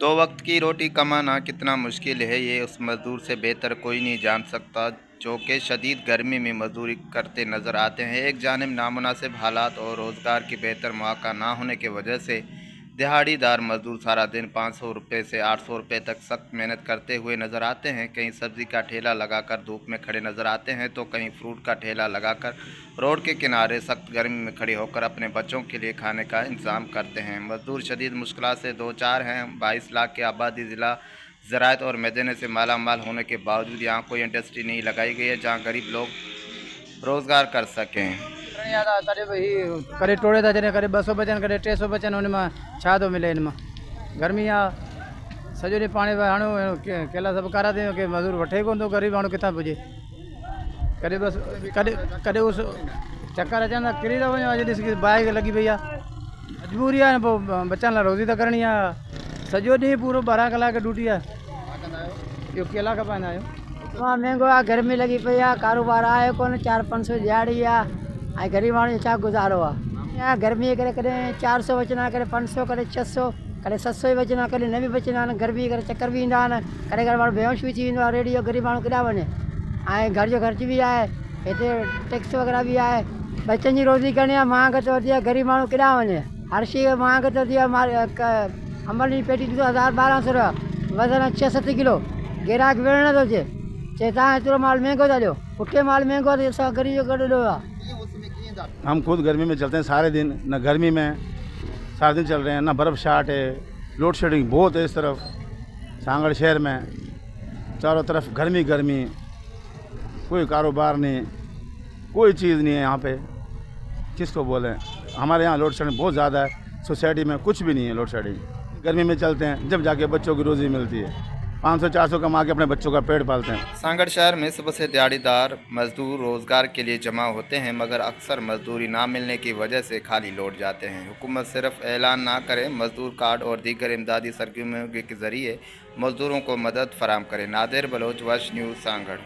दो वक्त की रोटी कमाना कितना मुश्किल है ये उस मज़दूर से बेहतर कोई नहीं जान सकता जो कि शदीद गर्मी में मजदूरी करते नज़र आते हैं। एक जानिब नामुनासिब हालात और रोज़गार की बेहतर मौका ना होने की वजह से दिहाड़ीदार मजदूर सारा दिन 500 रुपये से 800 रुपये तक सख्त मेहनत करते हुए नज़र आते हैं। कहीं सब्ज़ी का ठेला लगाकर धूप में खड़े नज़र आते हैं तो कहीं फ्रूट का ठेला लगाकर रोड के किनारे सख्त गर्मी में खड़े होकर अपने बच्चों के लिए खाने का इंतज़ाम करते हैं। मजदूर शदीद मुश्किल से दो चार हैं। 22 लाख की आबादी, ज़िला ज़राअत और मैदान से माला माल होने के बावजूद यहाँ कोई इंडस्ट्री नहीं लगाई गई है जहाँ गरीब लोग रोज़गार कर सकें। करे टोड़े था जने करे 200 बचन करे 300 बचन उन में छा तो मिले इन में गर्मी आ सजो ॾींहुं पाणी हाणो केला सभु कारा थियूं की मज़दूर वठे कोन थो, गरीब माण्हू किथां पुॼे। कॾहिं बसि कॾहिं उस चक्कर अचनि था किरी था वञो। अॼु ॾिस बाइक लॻी पई आहे, मजबूरी आहे न, पोइ बचनि लाइ रोज़ी त करणी आहे। सॼो ॾींहुं पूरो 12 कलाक ड्यूटी आहे। इहो केला खपाईंदा आहियूं। मां महांगो आहे, गर्मी लगी पई आहे, कारोबार आहे कोन, 400-500 दिहाड़ी आहे। ऐं गरीब माण्हू जो छा गुज़ारो आहे। गर्मी जे करे कॾहिं 400 बचंदा, कॾहिं 500, कॾहिं 600, कॾहिं 700 ई बचंदा, कॾहिं न बि बचंदा आहिनि। गर्मी करे चक्कर बि ईंदा आहिनि, कॾहिं कॾहिं माण्हू बेहोश बि थी वेंदो आहे। रेडियो गरीब माण्हू केॾा वञे। ऐं घर जो ख़र्च बि आहे, हिते टैक्स वग़ैरह बि आहे, बच्चनि जी रोज़ी करणी आहे। महांग तो वधी आहे, गरीब माण्हू केॾा वञे। हर शइ महांग तो वधी आहे। अमल जी पेटी ॾिसो 1000-1200 रुपया, वज़न 6-7 किलो। ग्राहक वेड़ नथो अचे, चए तव्हां एतिरो माल महांगो था ॾियो, पुठे माल महांगो आहे, असां गरीब जो गॾु ॾियो आहे। हम खुद गर्मी में चलते हैं सारे दिन, न गर्मी में सारे दिन चल रहे हैं, ना बर्फ़ शार्ट है। लोड शेडिंग बहुत है इस तरफ सांगड़ शहर में, चारों तरफ गर्मी गर्मी, कोई कारोबार नहीं, कोई चीज़ नहीं है यहाँ पे। किसको बोलें, हमारे यहाँ लोड शेडिंग बहुत ज़्यादा है। सोसाइटी में कुछ भी नहीं है लोड शेडिंग। गर्मी में चलते हैं जब जाके बच्चों की रोज़ी मिलती है। 500-400 कमा के अपने बच्चों का पेट पालते हैं। सांगड़ शहर में सुबह से दिहाड़ीदार मजदूर रोज़गार के लिए जमा होते हैं मगर अक्सर मजदूरी ना मिलने की वजह से खाली लौट जाते हैं। हुकूमत सिर्फ ऐलान ना करे, मजदूर कार्ड और दीगर इमदादी सरगर्मियों के ज़रिए मजदूरों को मदद फराम करे। नादिर बलोच, वश न्यूज़, सांगड़।